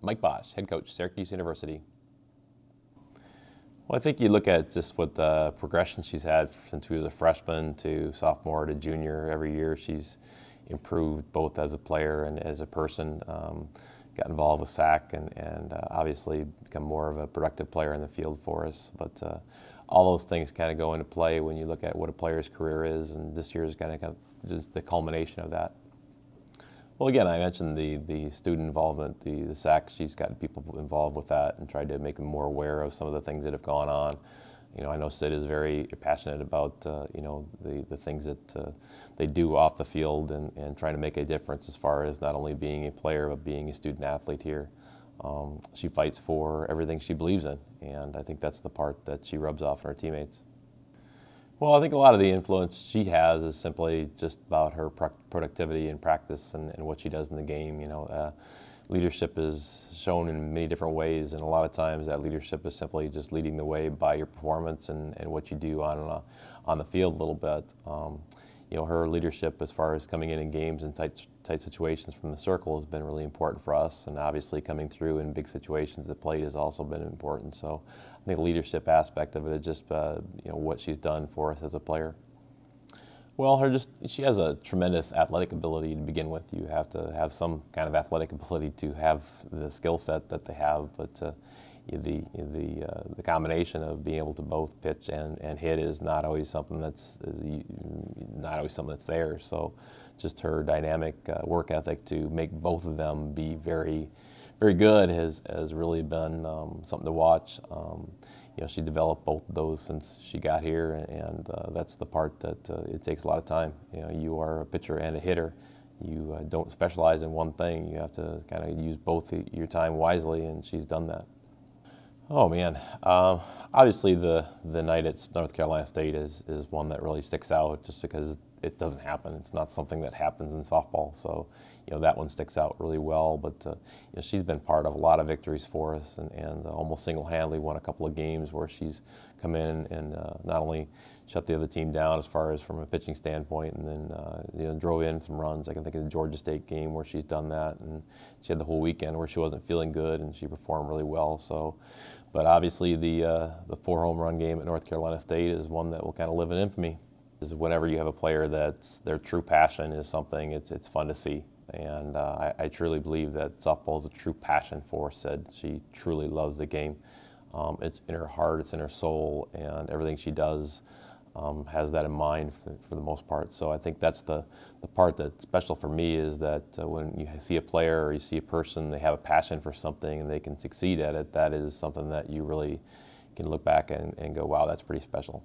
Mike Bosch, head coach, Syracuse University. Well, I think you look at just what the progression she's had since she was a freshman to sophomore to junior. Every year she's improved both as a player and as a person. Got involved with SAC and obviously become more of a productive player in the field for us. But all those things kind of go into play when you look at what a player's career is, and this year is kind of just the culmination of that. Well, again, I mentioned the student involvement, the SAC. She's gotten people involved with that and tried to make them more aware of some of the things that have gone on. You know, I know Sid is very passionate about you know, the things that they do off the field and trying to make a difference as far as not only being a player but being a student athlete here. She fights for everything she believes in, and I think that's the part that she rubs off on her teammates. Well, I think a lot of the influence she has is simply just about her productivity and practice and what she does in the game. You know, leadership is shown in many different ways, and a lot of times that leadership is simply just leading the way by your performance and what you do on the field a little bit. You know, her leadership as far as coming in games and tight situations from the circle has been really important for us, and obviously coming through in big situations at the plate has also been important. So I think the leadership aspect of it is just you know, what she's done for us as a player. Well, she has a tremendous athletic ability to begin with. You have to have some kind of athletic ability to have the skill set that they have, but the combination of being able to both pitch and hit is not always something that's there. So just her dynamic work ethic to make both of them be very, very good has really been something to watch. You know, she developed both of those since she got here, and that's the part that it takes a lot of time. You know, you are a pitcher and a hitter. You don't specialize in one thing. You have to kind of use both your time wisely, and she's done that. Oh man, obviously the night at North Carolina State is one that really sticks out just because it doesn't happen. It's not something that happens in softball, so you know that one sticks out really well. But you know, she's been part of a lot of victories for us, and almost single-handedly won a couple of games where she's come in and not only shut the other team down as far as from a pitching standpoint, and then you know, drove in some runs. I can think of the Georgia State game where she's done that, and she had the whole weekend where she wasn't feeling good and she performed really well. So, but obviously the 4 home run game at North Carolina State is one that will kind of live in infamy. Is whenever you have a player that's their true passion is something, it's fun to see. And I truly believe that softball is a true passion for Sid. She truly loves the game. It's in her heart, it's in her soul, and everything she does has that in mind for the most part. So I think that's the part that's special for me, is that when you see a player or you see a person, they have a passion for something and they can succeed at it, that is something that you really can look back and go, wow, that's pretty special.